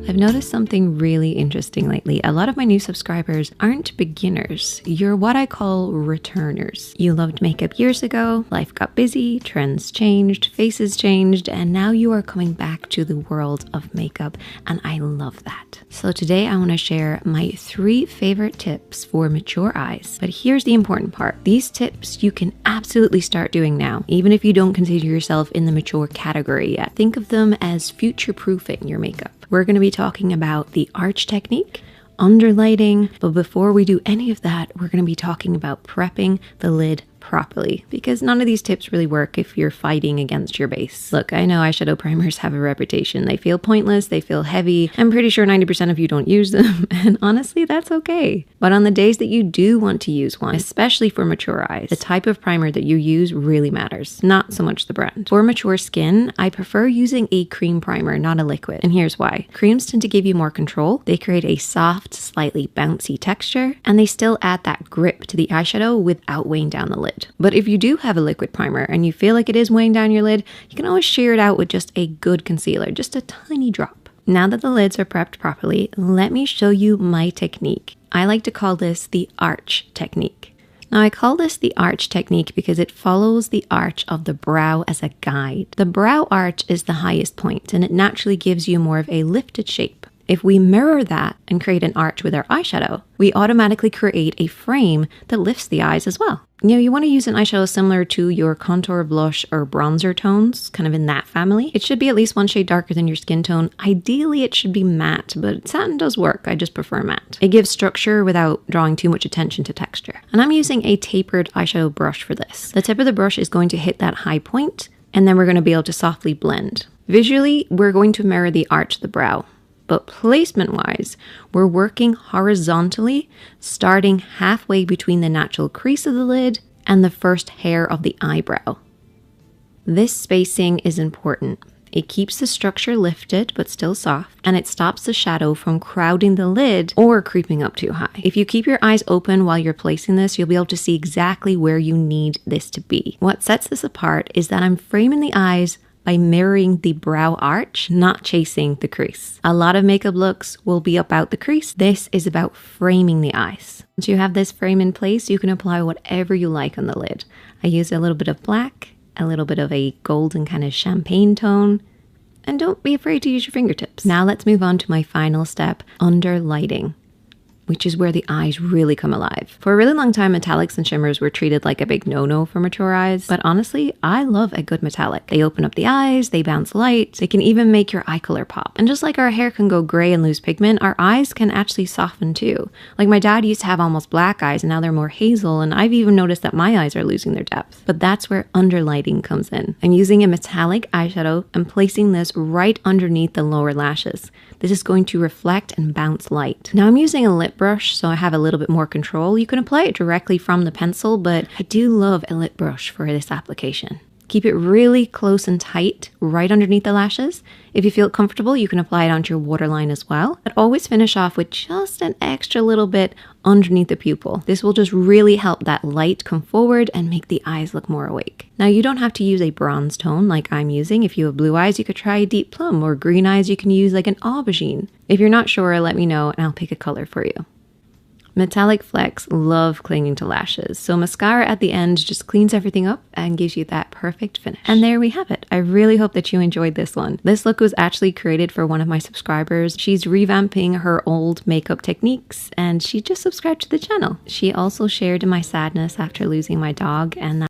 I've noticed something really interesting lately. A lot of my new subscribers aren't beginners. You're what I call returners. You loved makeup years ago, life got busy, trends changed, faces changed, and now you are coming back to the world of makeup, and I love that. So today I want to share my 3 favorite tips for mature eyes. But here's the important part. These tips you can absolutely start doing now, even if you don't consider yourself in the mature category yet. Think of them as future-proofing your makeup. We're going to be talking about the arch technique, underlighting, but before we do any of that, we're going to be talking about prepping the lid properly, because none of these tips really work if you're fighting against your base. Look, I know eyeshadow primers have a reputation. They feel pointless, they feel heavy. I'm pretty sure 90% of you don't use them, and honestly, that's okay. But on the days that you do want to use one, especially for mature eyes, the type of primer that you use really matters, not so much the brand. For mature skin, I prefer using a cream primer, not a liquid, and here's why. Creams tend to give you more control, they create a soft, slightly bouncy texture, and they still add that grip to the eyeshadow without weighing down the lid. But if you do have a liquid primer and you feel like it is weighing down your lid, you can always shear it out with just a good concealer, just a tiny drop. Now that the lids are prepped properly, let me show you my technique. I like to call this the arch technique. Now I call this the arch technique because it follows the arch of the brow as a guide. The brow arch is the highest point and it naturally gives you more of a lifted shape. If we mirror that and create an arch with our eyeshadow, we automatically create a frame that lifts the eyes as well. You want to use an eyeshadow similar to your contour, blush, or bronzer tones, kind of in that family. It should be at least 1 shade darker than your skin tone. Ideally, it should be matte, but satin does work. I just prefer matte. It gives structure without drawing too much attention to texture. And I'm using a tapered eyeshadow brush for this. The tip of the brush is going to hit that high point, and then we're going to be able to softly blend. Visually, we're going to mirror the arch of the brow. But placement-wise, we're working horizontally, starting halfway between the natural crease of the lid and the first hair of the eyebrow. This spacing is important. It keeps the structure lifted but still soft, and it stops the shadow from crowding the lid or creeping up too high. If you keep your eyes open while you're placing this, you'll be able to see exactly where you need this to be. What sets this apart is that I'm framing the eyes by mirroring the brow arch, not chasing the crease. A lot of makeup looks will be about the crease. This is about framing the eyes. Once you have this frame in place, you can apply whatever you like on the lid. I use a little bit of black, a little bit of a golden kind of champagne tone, and don't be afraid to use your fingertips. Now let's move on to my final step, under lighting, which is where the eyes really come alive. For a really long time, metallics and shimmers were treated like a big no-no for mature eyes, but honestly, I love a good metallic. They open up the eyes, they bounce light, they can even make your eye color pop. And just like our hair can go gray and lose pigment, our eyes can actually soften too. Like my dad used to have almost black eyes and now they're more hazel, and I've even noticed that my eyes are losing their depth. But that's where underlighting comes in. I'm using a metallic eyeshadow and placing this right underneath the lower lashes. This is going to reflect and bounce light. Now I'm using a lip brush, so I have a little bit more control. You can apply it directly from the pencil, but I do love a lip brush for this application. Keep it really close and tight right underneath the lashes. If you feel comfortable, you can apply it onto your waterline as well. But always finish off with just an extra little bit underneath the pupil. This will just really help that light come forward and make the eyes look more awake. Now you don't have to use a bronze tone like I'm using. If you have blue eyes, you could try a deep plum, or green eyes, you can use like an aubergine. If you're not sure, let me know and I'll pick a color for you. Metallic flecks love clinging to lashes, so mascara at the end just cleans everything up and gives you that perfect finish. And there we have it. I really hope that you enjoyed this one. This look was actually created for one of my subscribers. She's revamping her old makeup techniques and she just subscribed to the channel. She also shared my sadness after losing my dog, and